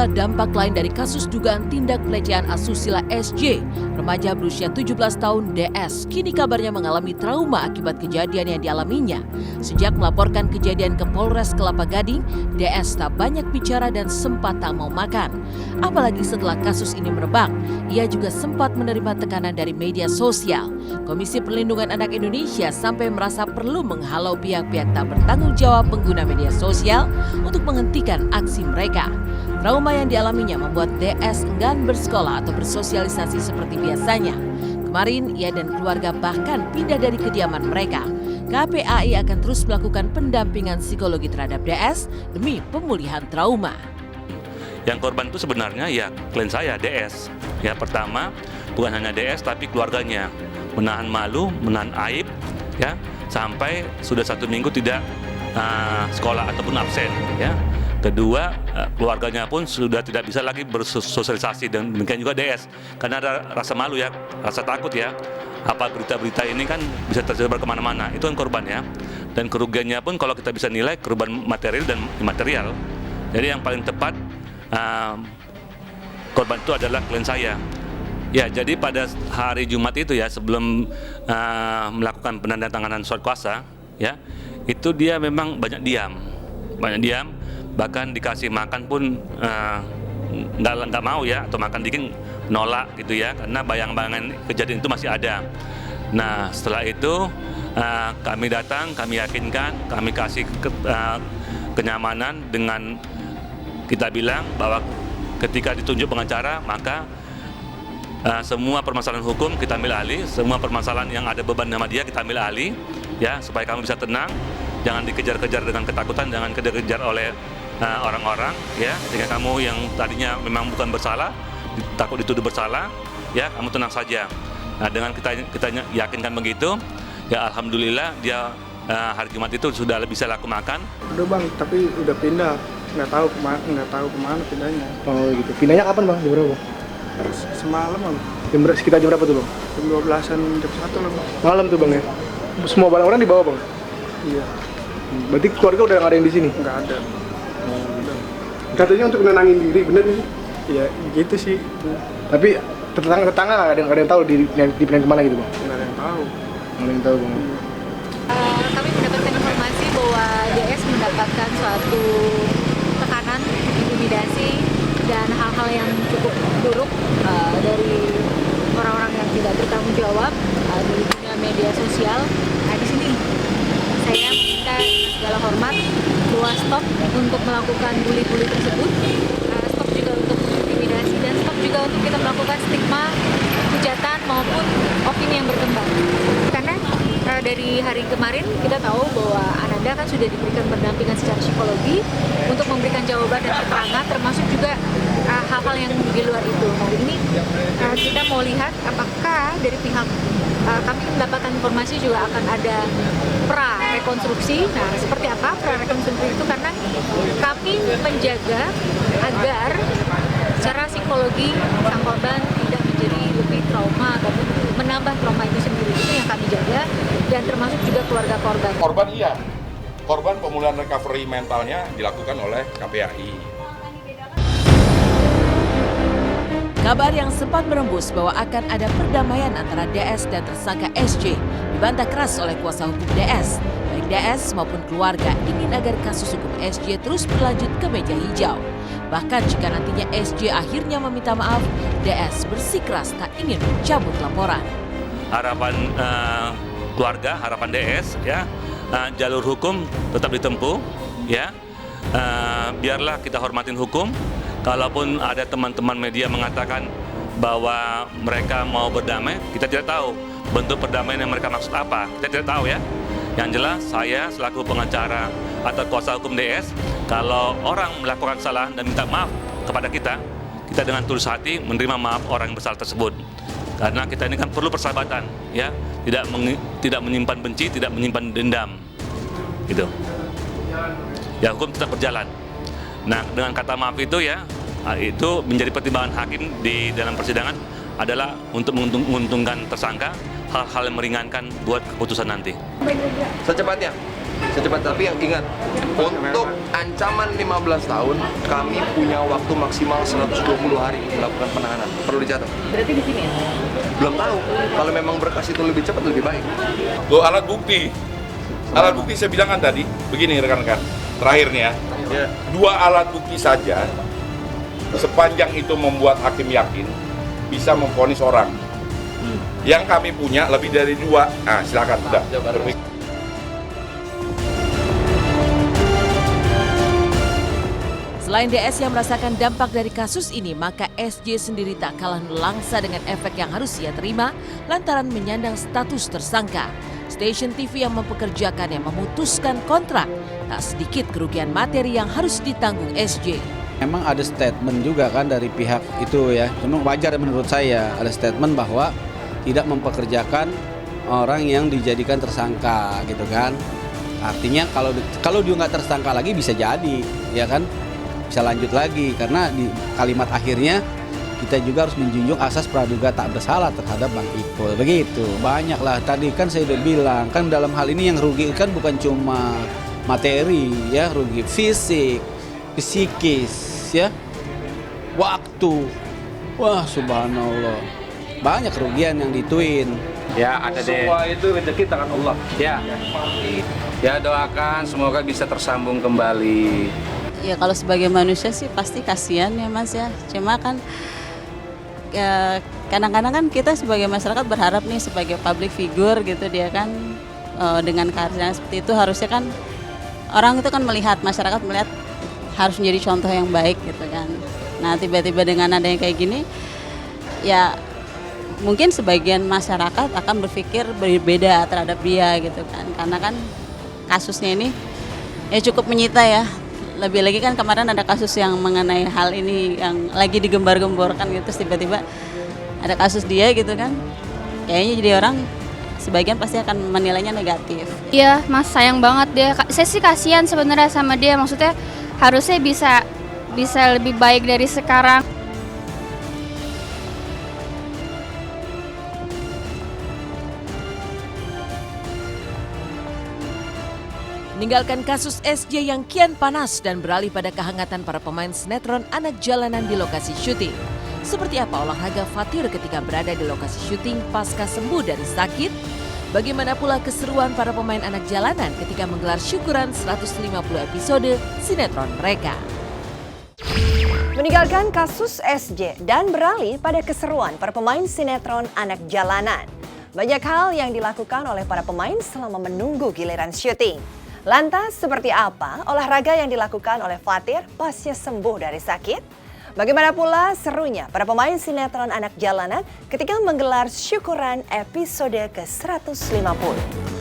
Inilah dampak lain dari kasus dugaan tindak pelecehan asusila SJ. Remaja berusia 17 tahun DS kini kabarnya mengalami trauma akibat kejadian yang dialaminya. Sejak melaporkan kejadian ke Polres Kelapa Gading, DS tak banyak bicara dan sempat tak mau makan. Apalagi setelah kasus ini merebak, ia juga sempat menerima tekanan dari media sosial. Komisi Perlindungan Anak Indonesia sampai merasa perlu menghalau pihak-pihak tak bertanggung jawab pengguna media sosial untuk menghentikan aksi mereka. Trauma yang dialaminya membuat DS enggan bersekolah atau bersosialisasi seperti biasanya. Kemarin, ia dan keluarga bahkan pindah dari kediaman mereka. KPAI akan terus melakukan pendampingan psikologi terhadap DS demi pemulihan trauma. Yang korban itu sebenarnya ya klien saya, DS. Ya pertama, bukan hanya DS tapi keluarganya. Menahan malu, menahan aib, ya sampai sudah 1 minggu tidak sekolah ataupun absen. Ya. Kedua, keluarganya pun sudah tidak bisa lagi bersosialisasi, dan demikian juga DS. Karena ada rasa malu ya, rasa takut ya. Apa berita-berita ini kan bisa tersebar kemana-mana, itu kan korban ya. Dan kerugiannya pun kalau kita bisa nilai korban material dan imaterial. Jadi yang paling tepat, korban itu adalah klien saya. Ya, jadi pada hari Jumat itu ya, sebelum melakukan penandatanganan surat kuasa, ya, itu dia memang banyak diam, bahkan dikasih makan pun nggak mau ya, atau makan dikit nolak gitu ya, karena bayang-bayangan kejadian itu masih ada. Nah setelah itu kami datang, kami yakinkan, kami kasih kenyamanan dengan kita bilang bahwa ketika ditunjuk pengacara maka semua permasalahan hukum kita ambil alih, semua permasalahan yang ada beban sama dia kita ambil alih, ya supaya kamu bisa tenang, jangan dikejar-kejar dengan ketakutan, jangan dikejar oleh orang-orang, ya, sehingga kamu yang tadinya memang bukan bersalah, takut dituduh bersalah, ya kamu tenang saja. Nah dengan kita yakinkan begitu, ya alhamdulillah dia hari Jumat itu sudah bisa laku makan. Udah bang, tapi udah pindah, nggak tahu kemana pindahnya. Oh gitu. Pindahnya kapan bang? Jam berapa? Semalam bang. Sekitar jam berapa tuh bang? Jam 12-an, jam 1 lah bang. Malam tuh bang ya. Semua barang orang dibawa bang? Iya. Berarti keluarga udah nggak ada yang di sini? Nggak ada. Katanya untuk menenangin diri, bener nih? Iya, gitu sih. Tapi tetangga nggak ada yang tahu dipindahin kemana gitu bang? Nggak ada yang tahu. Nggak ada yang tahu bang. Kami mendapatkan informasi bahwa DS mendapatkan suatu tekanan, intimidasi, dan hal-hal yang cukup buruk dari orang-orang yang tidak bertanggung jawab di dunia media sosial. Nah di sini saya meminta segala hormat bahwa stop untuk melakukan bully-bully tersebut, stop juga untuk intimidasi, dan stop juga untuk kita melakukan stigma, hujatan maupun opini yang berkembang. Karena dari hari kemarin kita tahu bahwa Ananda kan sudah diberikan pendampingan secara psikologi untuk memberikan jawaban dan keterangan, termasuk juga hal-hal yang di luar itu. Nah ini kita mau lihat apakah dari pihak kami mendapatkan informasi juga akan ada pra-rekonstruksi. Nah seperti apa pra-rekonstruksi itu? Karena kami menjaga agar secara psikologi sang korban tidak menjadi lebih trauma ataupun menambah trauma itu sendiri. Itu yang kami jaga, dan termasuk juga keluarga korban. Korban iya, korban pemulihan recovery mentalnya dilakukan oleh KPAI. Kabar yang sempat berembus bahwa akan ada perdamaian antara DS dan tersangka SJ dibantah keras oleh kuasa hukum DS. Baik DS maupun keluarga ingin agar kasus hukum SJ terus berlanjut ke meja hijau. Bahkan jika nantinya SJ akhirnya meminta maaf, DS bersikeras tak ingin mencabut laporan. Harapan keluarga, harapan DS, ya jalur hukum tetap ditempuh, ya biarlah kita hormatin hukum. Kalaupun ada teman-teman media mengatakan bahwa mereka mau berdamai, kita tidak tahu bentuk perdamaian yang mereka maksud apa. Kita tidak tahu ya. Yang jelas saya selaku pengacara atau kuasa hukum DS, kalau orang melakukan kesalahan dan minta maaf kepada kita dengan tulus hati menerima maaf orang yang bersalah tersebut. Karena kita ini kan perlu persahabatan, ya, tidak menyimpan benci, tidak menyimpan dendam, gitu. Ya hukum tetap berjalan. Nah dengan kata maaf itu ya, itu menjadi pertimbangan hakim di dalam persidangan adalah untuk menguntungkan tersangka, hal-hal yang meringankan buat keputusan nanti. Secepatnya. Secepat, tapi yang ingat, untuk ancaman 15 tahun, kami punya waktu maksimal 120 hari melakukan penahanan. Perlu dicatat. Berarti di sini ya? Belum tahu, kalau memang berkas itu lebih cepat, lebih baik. Tuh alat bukti. Alat bukti saya bilang kan tadi, begini rekan-rekan. Terakhir nih ya. Ya. 2 alat bukti saja, sepanjang itu membuat hakim yakin, bisa memvonis orang. Yang kami punya lebih dari 2. Nah, silakan, udah. Selain DS yang merasakan dampak dari kasus ini, maka SJ sendiri tak kalah melangsa dengan efek yang harus ia terima lantaran menyandang status tersangka. Stasiun TV yang mempekerjakannya memutuskan kontrak, tak sedikit kerugian materi yang harus ditanggung SJ. Memang ada statement juga kan dari pihak itu ya, cuma wajar menurut saya ada statement bahwa tidak mempekerjakan orang yang dijadikan tersangka gitu kan. Artinya kalau dia nggak tersangka lagi bisa jadi, ya kan? Bisa lanjut lagi karena di kalimat akhirnya kita juga harus menjunjung asas praduga tak bersalah terhadap Bang Ipul. Begitu, banyaklah tadi kan saya udah bilang kan dalam hal ini yang rugi kan bukan cuma materi ya, rugi fisik, psikis ya, waktu. Wah, subhanallah. Banyak kerugian yang dituin. Ya, ada deh. Semua itu rezeki tangan Allah. Ya. Ya, doakan semoga bisa tersambung kembali. Ya kalau sebagai manusia sih pasti kasihan ya Mas ya. Cuma kan ya, kadang-kadang kan kita sebagai masyarakat berharap nih sebagai public figure gitu dia kan dengan karyanya seperti itu harusnya kan orang itu kan melihat, masyarakat melihat harus menjadi contoh yang baik gitu kan. Nah tiba-tiba dengan adanya kayak gini ya mungkin sebagian masyarakat akan berpikir berbeda terhadap dia gitu kan. Karena kan kasusnya ini ya cukup menyita ya. Lebih lagi kan kemarin ada kasus yang mengenai hal ini yang lagi digembar-gemborkan gitu, terus tiba-tiba ada kasus dia gitu kan. Kayaknya jadi orang sebagian pasti akan menilainya negatif. Iya, Mas, sayang banget dia. Saya sih kasihan sebenarnya sama dia. Maksudnya harusnya bisa lebih baik dari sekarang. Meninggalkan kasus SJ yang kian panas dan beralih pada kehangatan para pemain sinetron anak jalanan di lokasi syuting. Seperti apa olahraga Fatir ketika berada di lokasi syuting pasca sembuh dari sakit? Bagaimana pula keseruan para pemain anak jalanan ketika menggelar syukuran 150 episode sinetron mereka? Meninggalkan kasus SJ dan beralih pada keseruan para pemain sinetron anak jalanan. Banyak hal yang dilakukan oleh para pemain selama menunggu giliran syuting. Lantas seperti apa olahraga yang dilakukan oleh Fatir pasca sembuh dari sakit? Bagaimana pula serunya para pemain sinetron anak jalanan ketika menggelar syukuran episode ke-150?